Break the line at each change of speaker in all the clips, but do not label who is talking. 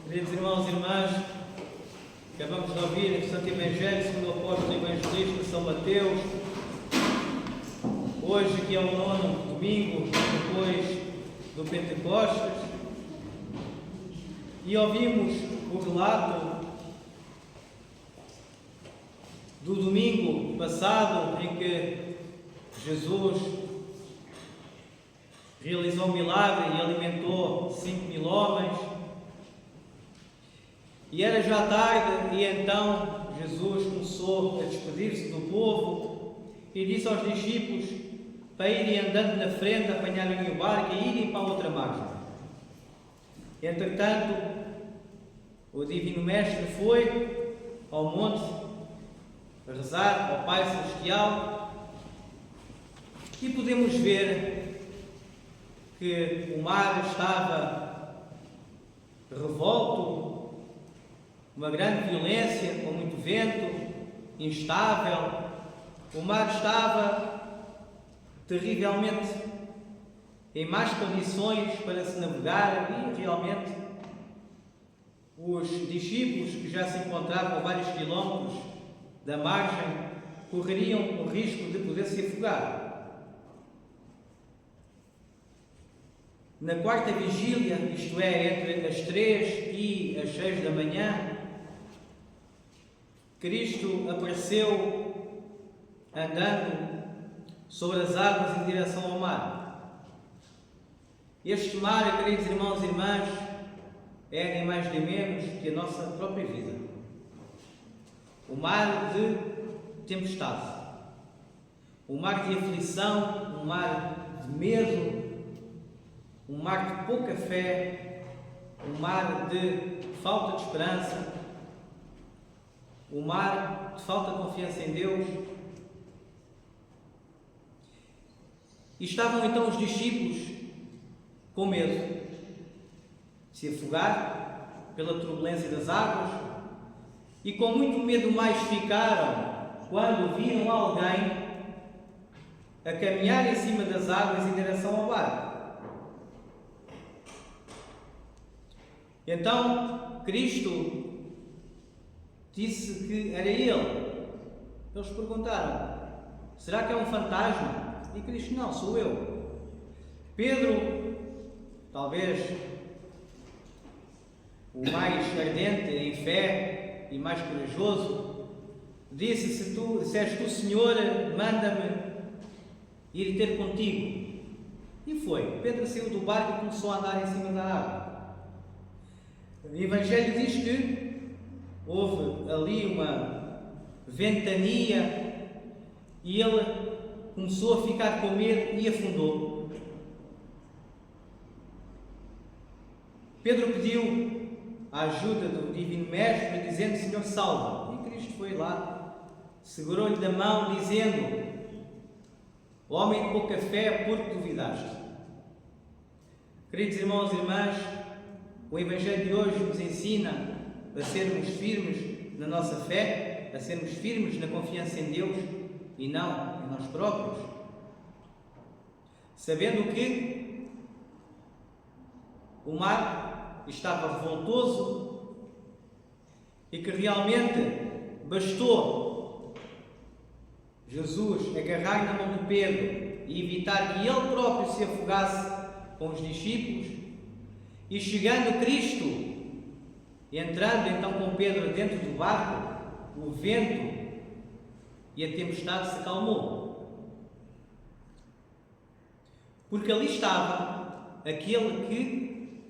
Queridos irmãos e irmãs, acabamos de ouvir o Santo Evangelho segundo o apóstolo evangelista São Mateus. Hoje, que é o 9º domingo depois do Pentecostes, e ouvimos o relato do domingo passado em que Jesus realizou um milagre e alimentou 5.000 homens. E era já tarde e então Jesus começou a despedir-se do povo e disse aos discípulos para irem andando na frente, apanharem o barco e irem para a outra margem. Entretanto, o Divino Mestre foi ao monte a rezar ao Pai Celestial e podemos ver que o mar estava revolto, uma grande violência, com muito vento, instável. O mar estava terrivelmente em más condições para se navegar e realmente os discípulos que já se encontravam a vários quilómetros da margem correriam o risco de poder se afogar. Na quarta vigília, isto é, entre as 3 e as 6 da manhã, Cristo apareceu andando sobre as águas em direção ao mar. Este mar, queridos irmãos e irmãs, é nem mais nem menos que a nossa própria vida. O mar de tempestade, o mar de aflição, um mar de medo, um mar de pouca fé, um mar de falta de esperança, um mar de falta de confiança em Deus. E estavam então os discípulos com medo de se afogar pela turbulência das águas e com muito medo mais ficaram quando viram alguém a caminhar em cima das águas em direção ao barco. Então Cristo disse que era ele. Eles perguntaram: será que é um fantasma? E Cristo: não, sou eu. Pedro, talvez o mais ardente em fé e mais corajoso, disse: se és tu, Senhor, manda-me ir ter contigo. E foi. Pedro saiu do barco e começou a andar em cima da água. O Evangelho diz que houve ali uma ventania e ele começou a ficar com medo e afundou. Pedro pediu a ajuda do Divino Mestre, dizendo: Senhor, salva. E Cristo foi lá, segurou-lhe da mão, dizendo: homem de pouca fé, por que duvidaste? Queridos irmãos e irmãs, o Evangelho de hoje nos ensina a sermos firmes na nossa fé, a sermos firmes na confiança em Deus e não em nós próprios, sabendo que o mar estava revoltoso e que realmente bastou Jesus agarrar na mão de Pedro e evitar que ele próprio se afogasse com os discípulos, e chegando Cristo, entrando então com Pedro dentro do barco, o vento e a tempestade se acalmou. Porque ali estava aquele que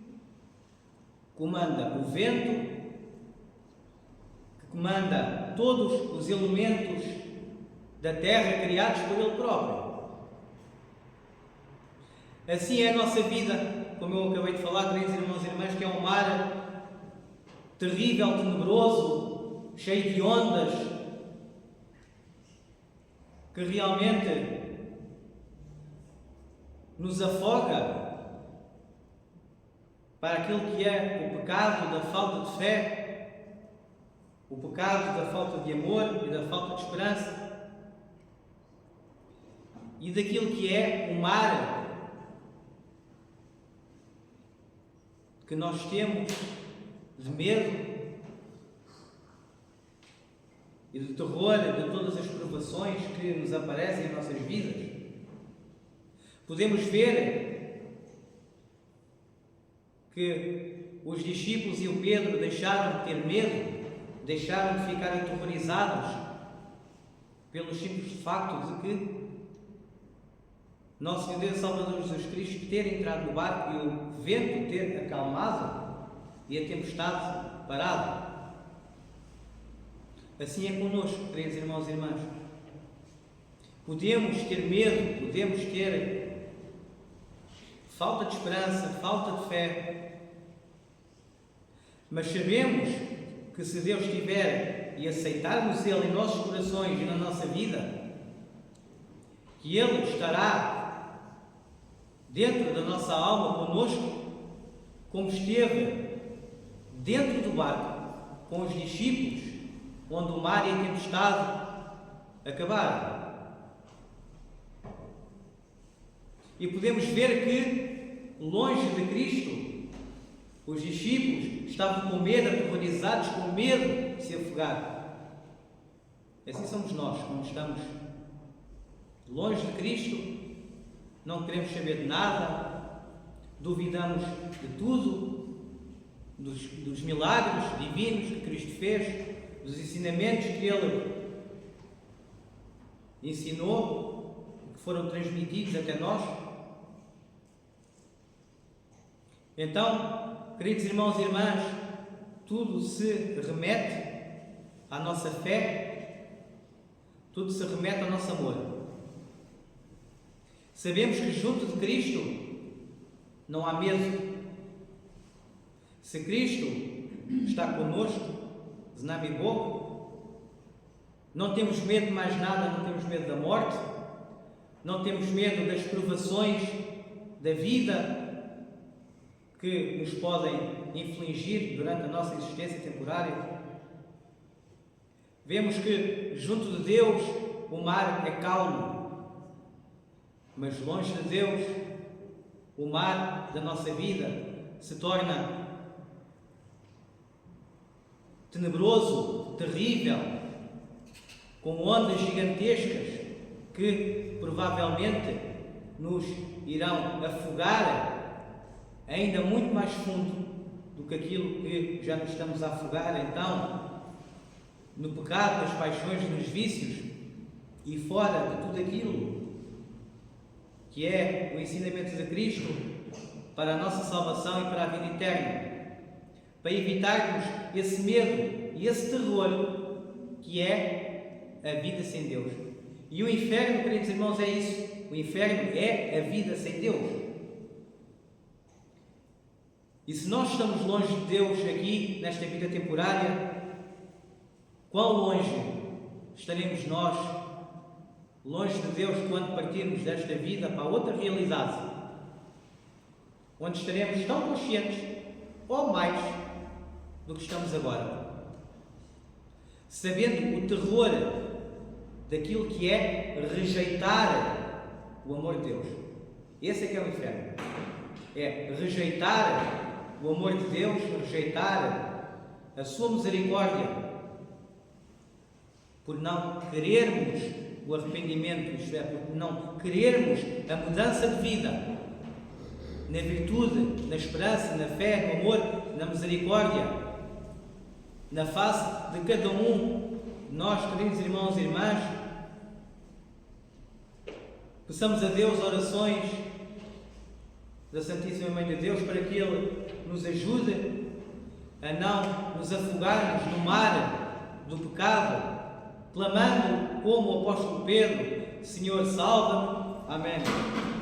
comanda o vento, que comanda todos os elementos da terra criados por ele próprio. Assim é a nossa vida, como eu acabei de falar, queridos irmãos e irmãs, que é um mar terrível, tenebroso, cheio de ondas, que realmente nos afoga para aquilo que é o pecado da falta de fé, o pecado da falta de amor e da falta de esperança, e daquilo que é o mar que nós temos de medo e do terror de todas as provações que nos aparecem em nossas vidas. Podemos ver que os discípulos e o Pedro deixaram de ter medo, deixaram de ficar aterrorizados pelo simples facto de que nosso Senhor Deus e Salvador Jesus Cristo ter entrado no barco e o vento ter acalmado e a tempestade parado. Assim é connosco, queridos irmãos e irmãs. Podemos ter medo, podemos ter falta de esperança, falta de fé, mas sabemos que se Deus estiver e aceitarmos Ele em nossos corações e na nossa vida, que Ele estará dentro da nossa alma conosco, como esteve dentro do barco com os discípulos, onde o mar e a tempestade acabaram. E podemos ver que, longe de Cristo, os discípulos estavam com medo, aterrorizados, com medo de se afogar. Assim somos nós, quando estamos longe de Cristo, não queremos saber de nada, duvidamos de tudo, dos milagres divinos que Cristo fez, dos ensinamentos que Ele ensinou, que foram transmitidos até nós. Então, queridos irmãos e irmãs, tudo se remete à nossa fé, tudo se remete ao nosso amor. Sabemos que junto de Cristo não há medo. Se Cristo está conosco, Znami Bog, não temos medo de mais nada, não temos medo da morte, não temos medo das provações da vida que nos podem infligir durante a nossa existência temporária. Vemos que junto de Deus o mar é calmo, mas longe de Deus o mar da nossa vida se torna tenebroso, terrível, com ondas gigantescas que provavelmente nos irão afogar ainda muito mais fundo do que aquilo que já nos estamos a afogar, então, no pecado, nas paixões, nos vícios e fora de tudo aquilo que é o ensinamento de Cristo para a nossa salvação e para a vida eterna, para evitarmos esse medo e esse terror que é a vida sem Deus. E o inferno, queridos irmãos, é isso. O inferno é a vida sem Deus. E se nós estamos longe de Deus aqui, nesta vida temporária, quão longe estaremos nós, longe de Deus, quando partirmos desta vida para outra realidade, onde estaremos tão conscientes, ou mais, do que estamos agora, sabendo o terror daquilo que é rejeitar o amor de Deus. Esse é que é o inferno. É rejeitar o amor de Deus, rejeitar a sua misericórdia, por não querermos o arrependimento, isto é, por não querermos a mudança de vida, na virtude, na esperança, na fé, no amor, na misericórdia, na face de cada um de nós, queridos irmãos e irmãs. Peçamos a Deus orações da Santíssima Mãe de Deus para que Ele nos ajude a não nos afogarmos no mar do pecado, clamando como o apóstolo Pedro: Senhor, salva-me. Amém.